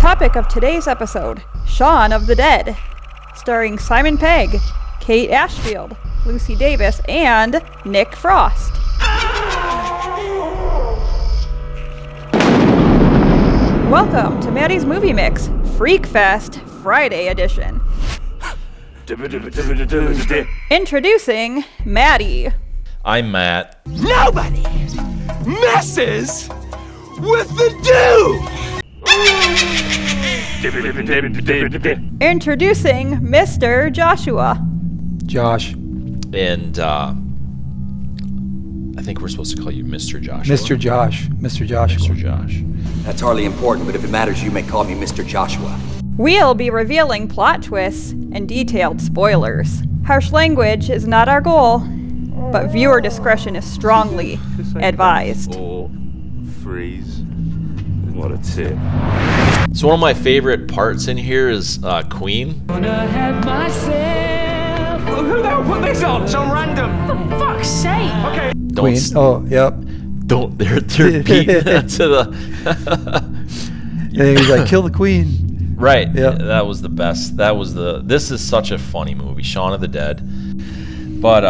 topic of today's episode, Shaun of the Dead, starring Simon Pegg, Kate Ashfield, Lucy Davis, and Nick Frost. Welcome to Maddie's Movie Mix, Freak Fest Friday edition. Introducing Maddie. I'm Matt. Nobody messes with the dude! Introducing Mr. Joshua. Josh. And I think we're supposed to call you Mr. Joshua. Mr. Josh. Mr. Joshua. Mr. Josh. That's hardly important, but if it matters, you may call me Mr. Joshua. We'll be revealing plot twists and detailed spoilers. Harsh language is not our goal, but viewer discretion is strongly advised. Oh, freeze. What a tip. So one of my favorite parts in here is Queen. Gonna have myself. Who the hell put this on? So random. For fuck's sake. Okay. Queen. Oh, yep. Don't. They're beating that to the. And he's like, kill the queen. Right. Yep. That was the best. This is such a funny movie, Shaun of the Dead. But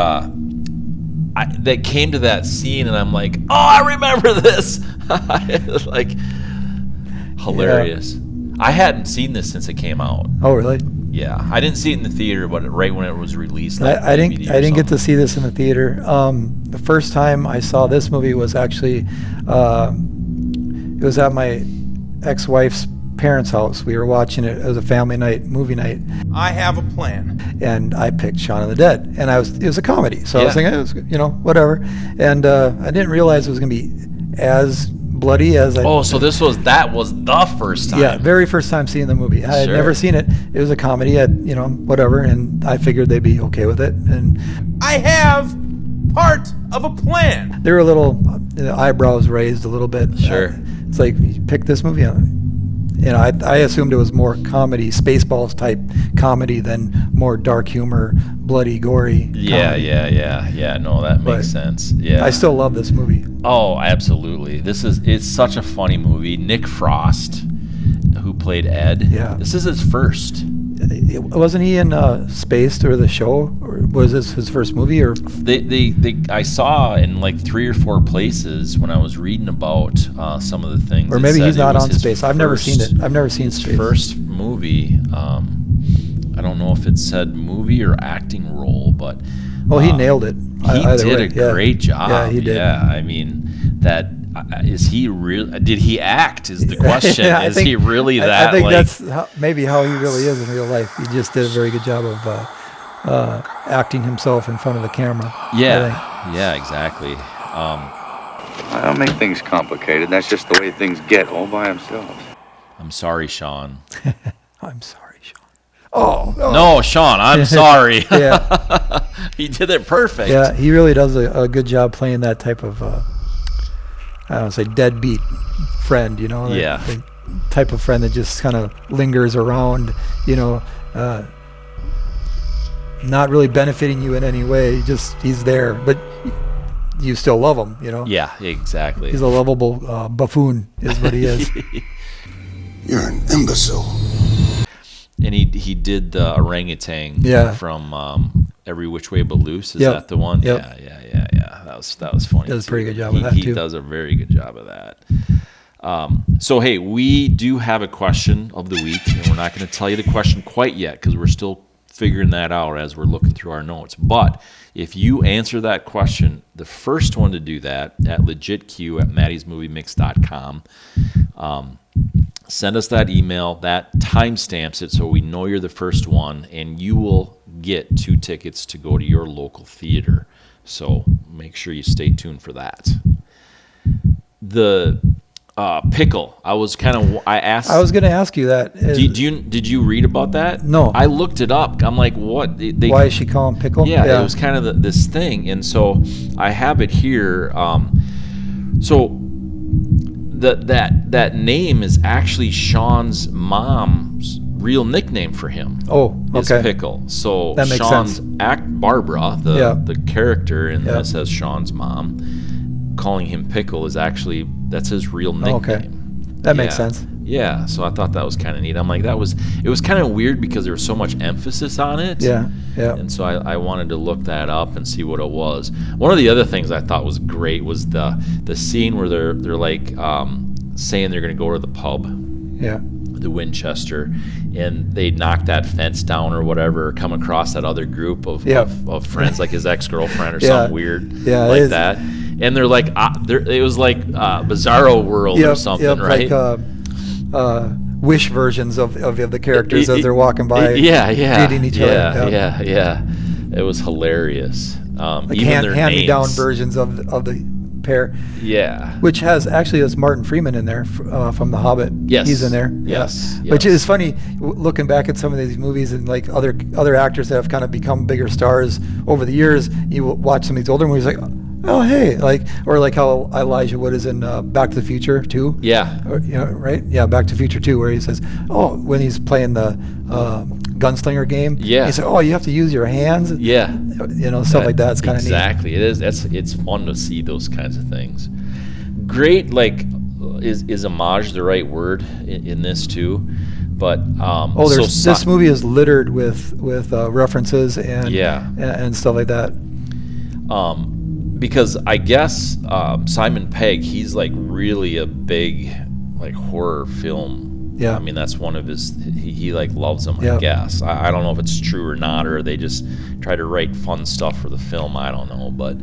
that came to that scene, and I'm like, oh, I remember this. Like, hilarious. Yeah. I hadn't seen this since it came out. Oh, really? Yeah, I didn't see it in the theater, but right when it was released, I didn't get to see this in the theater. The first time I saw this movie was actually it was at my ex-wife's parents' house. We were watching it as a family night, movie night. I have a plan. And I picked Shaun of the Dead, and it was a comedy, so yeah. I was thinking, it was, whatever. And I didn't realize it was going to be as bloody as I. Oh, so that was the first time. Yeah, very first time seeing the movie. I had never seen it. It was a comedy, whatever, and I figured they'd be okay with it. And I have part of a plan. They were a little eyebrows raised a little bit. Sure. It's like, you picked this movie. I assumed it was more comedy, Spaceballs type comedy than more dark humor, bloody, gory. Yeah. No, that makes sense. Yeah. I still love this movie. Oh, absolutely. It's such a funny movie. Nick Frost, who played Ed. Yeah. This is his first. Wasn't he in Spaced or the show, or was this his first movie? Or I saw in like 3 or 4 places when I was reading about some of the things. Or maybe he's not on Space. I've never seen it. I've never seen Space. First movie. I don't know if it said movie or acting role, but he nailed it. He did a great job. Yeah, he did. Yeah, I mean that. Is he real? Did he act? Is the question? Is he really that? I think that's maybe how he really is in real life. He just did a very good job of acting himself in front of the camera. Yeah, exactly. I don't make things complicated. That's just the way things get all by themselves. I'm sorry, Shaun. I'm sorry, Shaun. Oh. No, Shaun, I'm sorry. Yeah. He did it perfect. Yeah, he really does a good job playing that type of, I don't say deadbeat friend, the type of friend that just kind of lingers around, not really benefiting you in any way. He's there, but you still love him, Yeah, exactly. He's a lovable buffoon is what he is. You're an imbecile. And he did the orangutan from Every Which Way But Loose. Is that the one? Yep. Yeah. That was funny. He does a pretty good job of that, too. He does a very good job of that. So, hey, we do have a question of the week, and we're not going to tell you the question quite yet because we're still figuring that out as we're looking through our notes. But if you answer that question, the first one to do that at LegitQ at maddysmoviemix.com, send us that email. That timestamps it so we know you're the first one, and you will get 2 tickets to go to your local theater. So make sure you stay tuned for that. The pickle. I was going to ask you that. Did you read about that? No. I looked it up. I'm like, what? Why is she calling pickle? Yeah, it was kind of this thing, and so I have it here. That name is actually Shaun's mom's real nickname for him. Oh, okay. Is Pickle. So that makes Shaun's sense. Barbara, the character in this as Shaun's mom, calling him Pickle is actually that's his real nickname. Okay. That makes sense. Yeah, so I thought that was kind of neat. I'm like, it was kind of weird because there was so much emphasis on it. Yeah. And so I wanted to look that up and see what it was. One of the other things I thought was great was the scene where they're like saying they're going to go to the pub. Yeah. The Winchester, and they knock that fence down or whatever, come across that other group of friends, like his ex-girlfriend or something weird like that. And they're like, it was like Bizarro World or something, right? Like Wish versions of the characters as they're walking by, greeting each other. Yeah. It was hilarious. Like even their hand-me-down names. versions of the pair. Yeah. Which has Martin Freeman in there from The Hobbit. Yes. He's in there. Yes. Which is funny, looking back at some of these movies and like other actors that have kind of become bigger stars over the years. You watch some of these older movies, like, oh hey, or like how Elijah Wood is in Back to the Future 2. Yeah. Or, right? Yeah, Back to the Future 2, where he says, when he's playing the gunslinger game. Yeah. He said, you have to use your hands. Yeah. Stuff like that. It's kind of neat. Exactly. It is. It's fun to see those kinds of things. Great. Like, is homage the right word in this too? But this movie is littered with references and stuff like that. Because I guess Simon Pegg, he's like really a big like horror film. Yeah. I mean, that's one of his, he like loves them, I guess. I don't know if it's true or not, or they just try to write fun stuff for the film. I don't know. But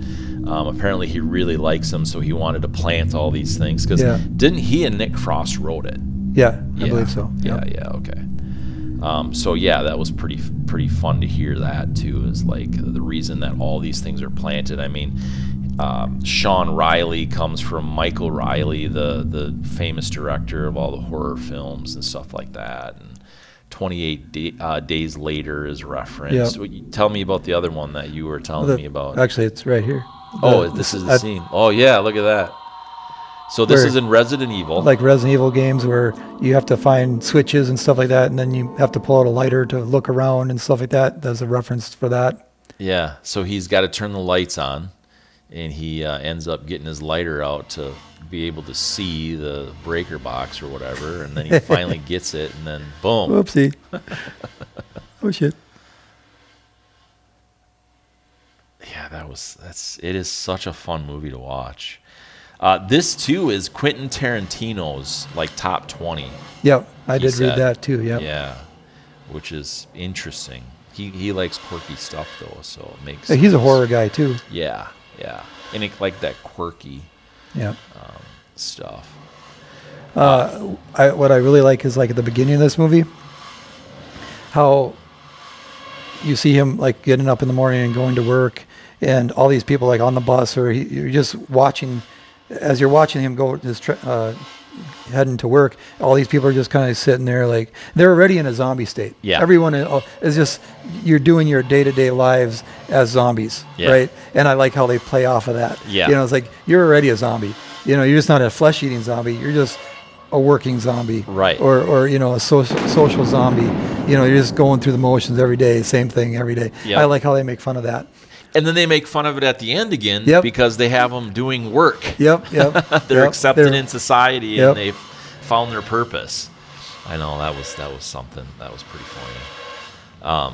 apparently he really likes them, so he wanted to plant all these things. Because didn't he and Nick Frost wrote it? Yeah, I believe so. Yeah, okay. That was pretty fun to hear that too, is like the reason that all these things are planted. I mean, Shaun Riley comes from Michael Riley, the famous director of all the horror films and stuff like that. And 28 Days Later is referenced. Tell me about the other one that you were telling me about. Actually, it's right here. This is the scene. Oh yeah, look at that. So this is in Resident Evil. Like Resident Evil games where you have to find switches and stuff like that, and then you have to pull out a lighter to look around and stuff like that. There's a reference for that. Yeah, so he's got to turn the lights on, and he ends up getting his lighter out to be able to see the breaker box or whatever, and then he finally gets it, and then boom. Whoopsie. Oh, shit. Yeah, it is such a fun movie to watch. This too is Quentin Tarantino's like top 20. Yep, I did read that too. Yep. Yeah, which is interesting. He likes quirky stuff though, so it makes. He's a horror guy too. Yeah, and it, like that quirky. Stuff. What I really like is like at the beginning of this movie, how you see him like getting up in the morning and going to work, and all these people like on the bus, or you're just watching. As you're watching him go heading to work, all these people are just kind of sitting there like they're already in a zombie state. Yeah. Everyone is just, you're doing your day-to-day lives as zombies, right? And I like how they play off of that. Yeah. It's like you're already a zombie. You're just not a flesh-eating zombie. You're just a working zombie. Right. Or a social zombie. You're just going through the motions every day, same thing every day. Yep. I like how they make fun of that. And then they make fun of it at the end again because they have them doing work. Yep. They're accepted in society and they've found their purpose. I know that was something that was pretty funny.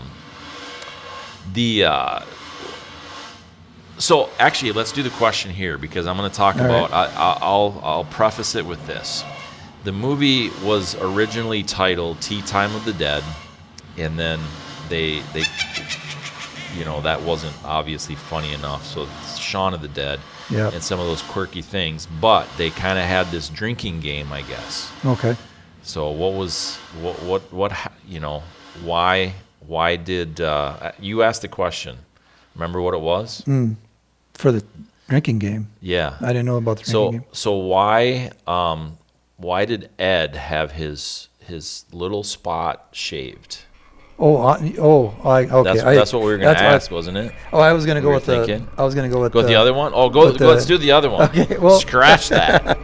So actually, let's do the question here because I'm going to talk about. Right. I'll preface it with this. The movie was originally titled Tea Time of the Dead, and then they that wasn't obviously funny enough, so it's Shaun of the Dead and some of those quirky things, but they kind of had this drinking game, I guess. Okay. So why did you asked the question? Remember what it was? For the drinking game. Yeah. I didn't know about the drinking game. So why did Ed have his little spot shaved? Okay. That's what we were going to ask, wasn't it? Oh, I was going to go with thinking? the other one. Oh, let's do the other one. Okay, well, scratch that.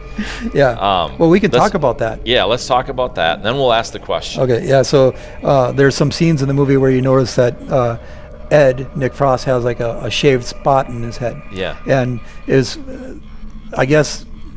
Yeah. Well, we can talk about that. Yeah, let's talk about that. Then we'll ask the question. Okay. Yeah. So there's some scenes in the movie where you notice that Nick Frost has like a shaved spot in his head. Yeah. And is, I guess,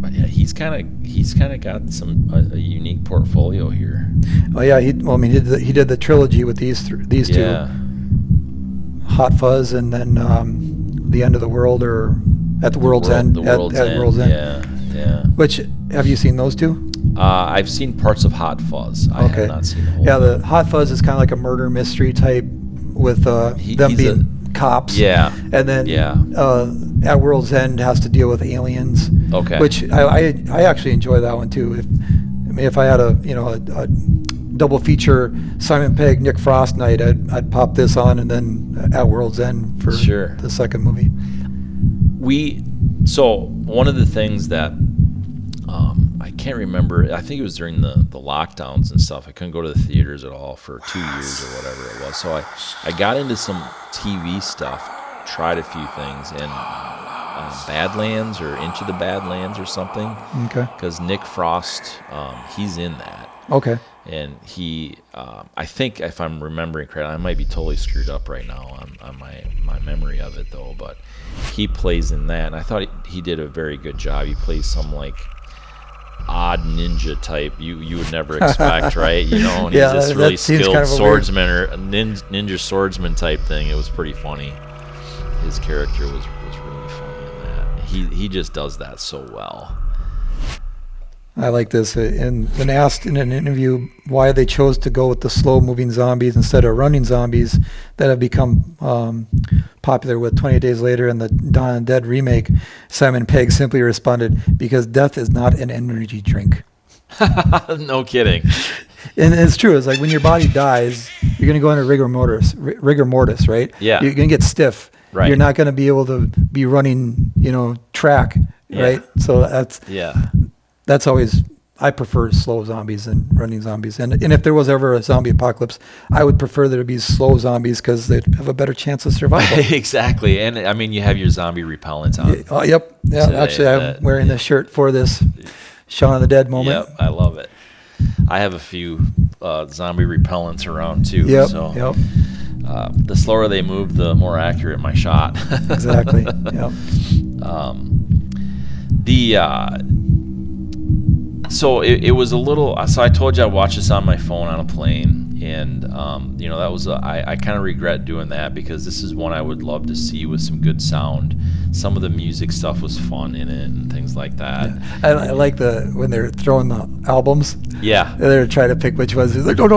But yeah, he's kind of got a unique portfolio here. Oh yeah, he did the trilogy with these two, Hot Fuzz, and then The End of the World, or At the World's End. World's End. Yeah. Which, have you seen those two? I've seen parts of Hot Fuzz. I have not seen the whole. Yeah, the Hot Fuzz is kind of like a murder mystery type with them being cops. Yeah. And then At World's End has to deal with aliens. Okay. Which I actually enjoy that one too. If I had a double feature Simon Pegg Nick Frost night, I'd pop this on and then At World's End for the second movie. So one of the things that I can't remember, I think it was during the lockdowns and stuff. I couldn't go to the theaters at all for 2 years or whatever it was. So I got into some TV stuff, tried a few things, and Badlands or Into the Badlands or something. Okay. Because Nick Frost, he's in that. Okay. And he, I think if I'm remembering correctly, I might be totally screwed up right now on my memory of it though, but he plays in that. And I thought he did a very good job. He plays some like odd ninja type you would never expect, right? And he's this really skilled swordsman or ninja swordsman type thing. It was pretty funny. His character was really funny in that. He just does that so well. I like this. And when asked in an interview why they chose to go with the slow-moving zombies instead of running zombies that have become popular with 28 Days Later and the Dawn of the Dead remake, Simon Pegg simply responded, "Because death is not an energy drink." No kidding. And it's true. It's like when your body dies, you're going to go into rigor mortis, right? Yeah. You're going to get stiff. Right. You're not going to be able to be running, track, right? So that's always, I prefer slow zombies than running zombies. And if there was ever a zombie apocalypse, I would prefer there to be slow zombies because they'd have a better chance of survival. Exactly. And I mean, you have your zombie repellent on. Yep. Yeah. Today. Actually, I'm wearing this shirt for this Shaun of the Dead moment. Yep. I love it. I have a few zombie repellents around too. Yep. So the slower they move, the more accurate my shot. Exactly. Yep. So it was a little. So I told you I watched this on my phone on a plane, and that was I kind of regret doing that because this is one I would love to see with some good sound. Some of the music stuff was fun in it and things like that. Yeah. I like when they're throwing the albums. Yeah. They're trying to pick which ones. It's like, don't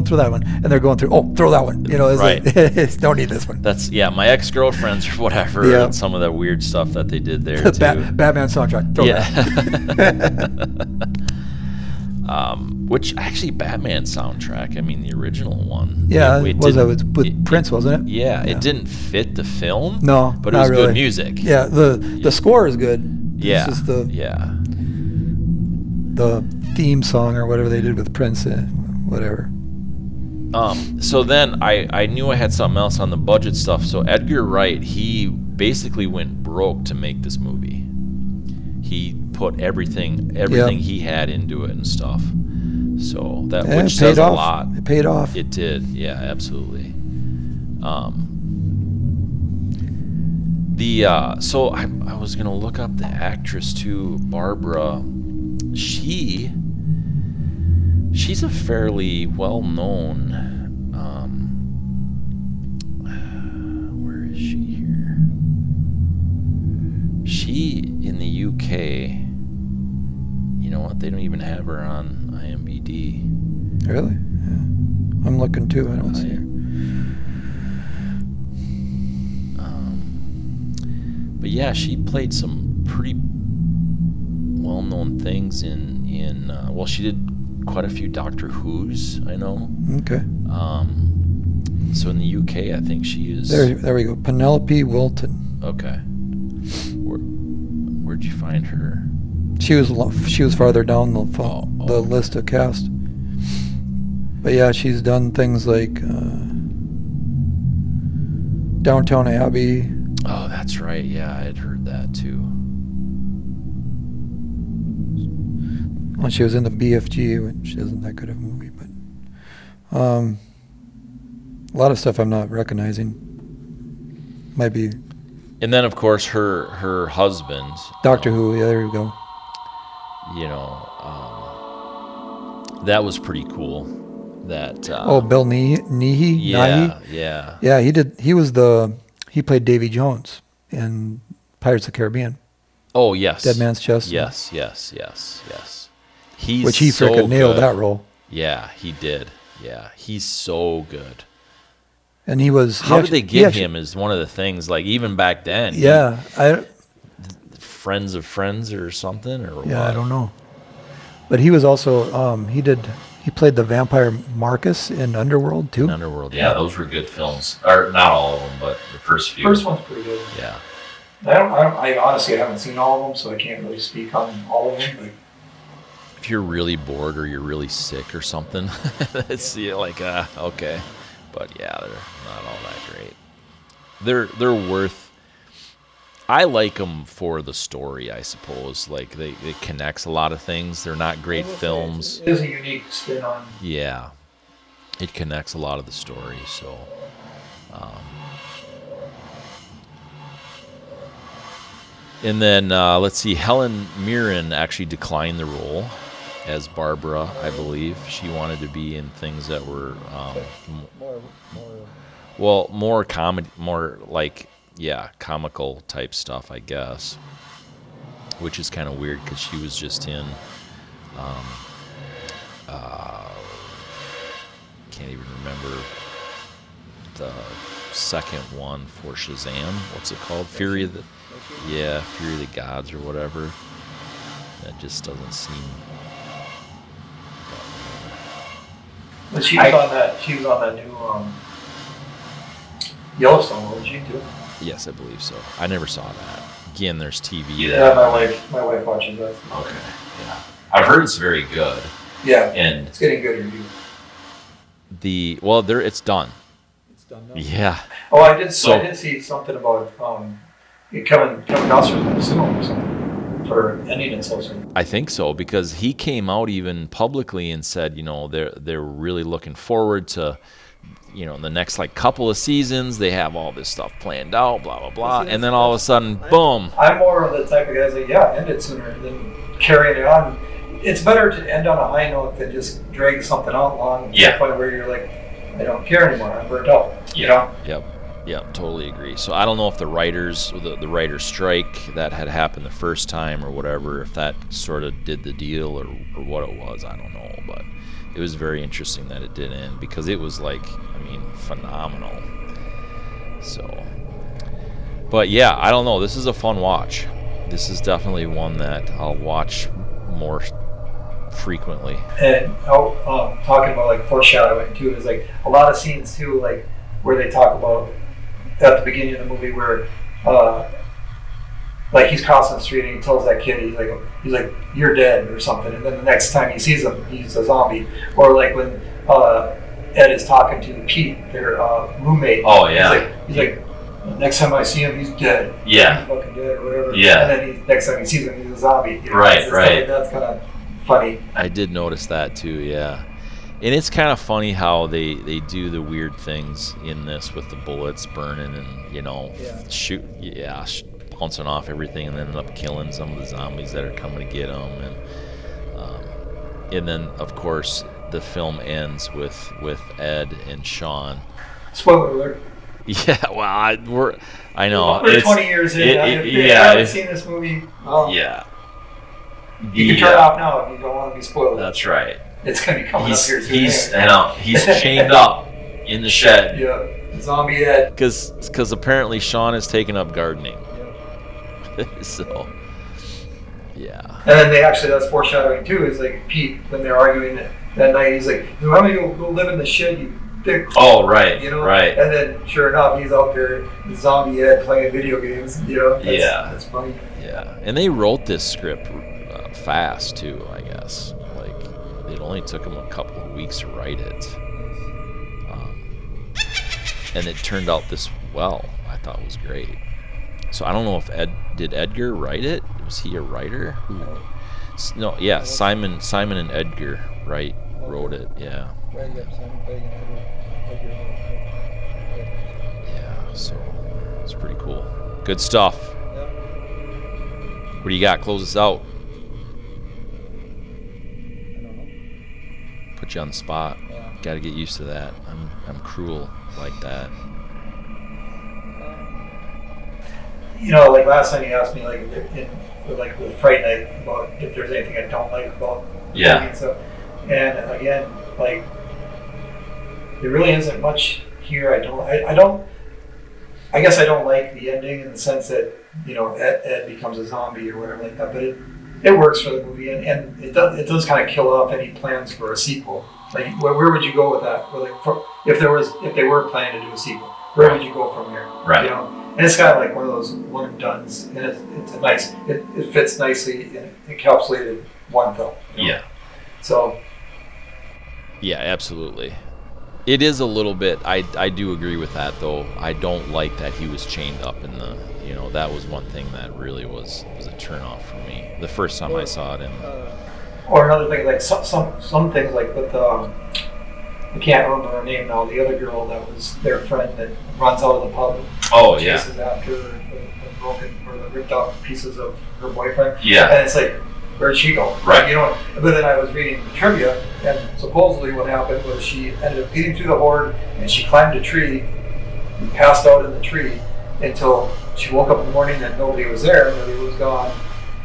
throw that one. And they're going through, throw that one. It's right. Like, don't need this one. That's, my ex-girlfriends or whatever, yeah. And some of that weird stuff that they did there, too. Batman soundtrack. Throw that. Which, actually, Batman soundtrack, I mean, the original one. Yeah, it was with Prince, wasn't it? Yeah, it didn't fit the film. No, but it was really. Good music. Yeah, the score is good. Yeah. It's just the theme song or whatever they did with Prince, whatever. So then I knew I had something else on the budget stuff. So Edgar Wright, he basically went broke to make this movie. He put everything he had into it and stuff. So which says a lot. It paid off. It did, yeah, absolutely. So I was gonna look up the actress too, Barbara. She's a fairly well-known. Where is she here? She in the UK. You know what? They don't even have her on IMDb. Really? Yeah. I'm looking too. I don't see her. But yeah, she played some pretty well-known things in she did quite a few Doctor Who's, I know. Okay. So in the UK, I think she is. There we go. Penelope Wilton. Okay. Where'd you find her? She was farther down the list of cast. But yeah, she's done things like Downton Abbey. Oh, that's right. Yeah, I had heard that too. Well, she was in the BFG, which isn't that good of a movie, but a lot of stuff I'm not recognizing. Might be. And then, of course, her husband. Doctor Who. Yeah, there you go. you know, that was pretty cool. That Bill Nighy. Yeah. He played Davy Jones in Pirates of the Caribbean. Oh yes, Dead Man's Chest. Yes. He freaking nailed that role. Yeah, he did. Yeah, he's so good. And he was. How did they get him? Is one of the things. Like even back then. Yeah, Friends of Friends or something, or yeah, what? I don't know. But he was also he played the vampire Marcus in Underworld too. Yeah, those were good films. Or not all of them, but the first few. First one's pretty good. Yeah. I honestly haven't seen all of them, so I can't really speak on all of them. But If you're really bored or you're really sick or something, it's like okay, but yeah, they're not all that great. They're worth. I like them for the story, I suppose. Like it connects a lot of things. They're not great films. It is a unique spin on. Yeah, it connects a lot of the story. So, and then let's see. Helen Mirren actually declined the role as Barbara, I believe. She wanted to be in things that were more comedy, more like. Yeah, comical type stuff, I guess, which is kind of weird because she was just in, can't even remember the second one for Shazam. What's it called? Fury of the Gods or whatever. That just doesn't seem. But she was on that. She was on that new Yellowstone, wasn't she too? Yes, I believe so. I never saw that. Again, there's TV. Yeah, my wife watches that. Okay, yeah. I've heard it's very good. Yeah, and it's getting good reviews. It's done. It's done now? Yeah. Oh, I did see something about Kevin Costner suing or something for ending it so soon. I think so, because he came out even publicly and said, they're really looking forward to, in the next couple of seasons, they have all this stuff planned out, blah blah blah, and then all of a sudden, boom. I'm more of the type of guy that end it sooner than carrying it on. It's better to end on a high note than just drag something out long to the point where you're like, I don't care anymore, I'm burnt out. Yep, totally agree. So I don't know if the writers strike that had happened the first time or whatever, if that sort of did the deal or what it was, I don't know, but it was very interesting that it did end because it was phenomenal. So, but yeah, I don't know. This is a fun watch. This is definitely one that I'll watch more frequently. And talking about foreshadowing too is a lot of scenes too, where they talk about at the beginning of the movie where he's crossing the street and he tells that kid he's like you're dead or something, and then the next time he sees him he's a zombie. Or when Ed is talking to Pete, their roommate. Oh yeah. He's like next time I see him he's dead. Yeah. He's fucking dead or whatever. Yeah. And then next time he sees him he's a zombie. Right. That's kind of funny. I did notice that too. Yeah. And it's kind of funny how they do the weird things in this with the bullets burning and bouncing off everything and then end up killing some of the zombies that are coming to get them, and then of course the film ends with Ed and Shaun. Spoiler alert. Yeah, well, I know. We're 20 years in. If you haven't seen this movie, you can turn it off now if you don't want to be spoiled. That's right. It's going to be coming up here soon. He's chained up in the shed. Yeah, zombie Ed. Because apparently Shaun has taken up gardening. So, yeah. And then that's foreshadowing too. Is Pete, when they're arguing that night, he's like, "How many go live in the shed, you dick?" Oh, right, right. And then sure enough, he's out there, the zombie Ed, playing video games. That's funny. Yeah, and they wrote this script fast too, I guess. It only took them a couple of weeks to write it, and it turned out this well. I thought it was great. So I don't know if did Edgar write it? Was he a writer? No, yeah, Simon and Edgar Wright wrote it. Yeah. Simon Pegg and Edgar. Yeah, so it's pretty cool. Good stuff. Yep. What do you got? Close us out. put you on the spot. Got to get used to that. I'm cruel like that. You know, like last time you asked me, like with Fright Night, about if there's anything I don't like about Yeah. and stuff. And again, like there really isn't much here. I guess I don't like the ending in the sense that, you know, Ed becomes a zombie or whatever like that. But it works for the movie, and it does kind of kill off any plans for a sequel. Like where would you go with that? Or like if they were planning to do a sequel, where would you go from here? Right. You know. And it's kind of like one of those one and dones, and it fits nicely and encapsulated one film. You know? Yeah. So. Yeah, absolutely. It is a little bit. I do agree with that, though. I don't like that he was chained up in the. You know, that was one thing that really was a turnoff for me the first time I saw it. Or another thing, like some things like with I can't remember her name now. The other girl that was their friend that runs out of the pub. Oh, and yeah. chases after the broken or the ripped off pieces of her boyfriend. Yeah. And it's like, where'd she go? Right. You know. But then I was reading the trivia, and supposedly what happened was she ended up getting through the horde, and she climbed a tree and passed out in the tree until she woke up in the morning and nobody was there. Everybody was gone.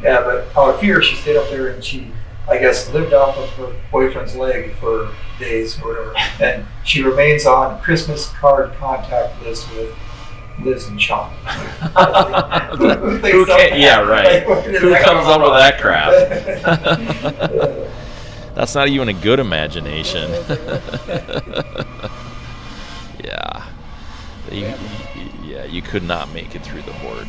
Yeah. But out of fear, she stayed up there and she, I guess, lived off of her boyfriend's leg for days or whatever. And she remains on Christmas card contact list with Liz and Shaun. Who can, yeah, right. Who comes up with that crap? That's not even a good imagination. Yeah. You could not make it through the horde.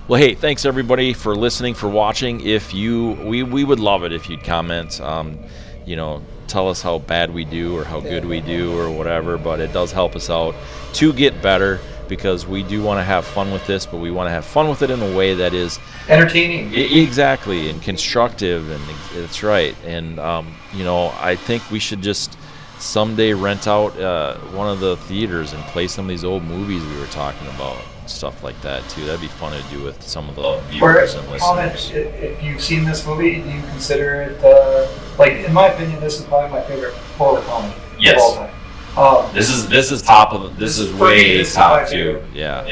Well, hey, thanks everybody for listening, for watching. If we would love it if you'd comment. You know, tell us how bad we do or how good we do or whatever, but it does help us out to get better, because we do want to have fun with this, but we want to have fun with it in a way that is entertaining. Exactly, and constructive, and that's right. And you know, I think we should just someday rent out one of the theaters and play some of these old movies we were talking about, stuff like that too. That'd be fun to do with some of the viewers and listeners. If you've seen this movie, do you consider it like, in my opinion, this is probably my favorite horror comedy of all time. This is top of this is way this top is too. Yeah.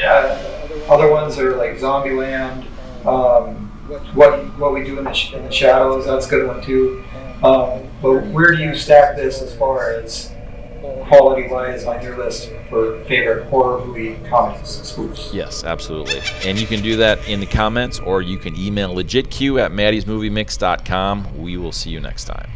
Other ones are like Zombieland, what we do in the shadows. That's a good one too. But where do you stack this as far as quality-wise on your list for favorite horror movie comedies, spoofs? Yes, absolutely. And you can do that in the comments, or you can email LegitQ at maddysmoviemix.com. We will see you next time.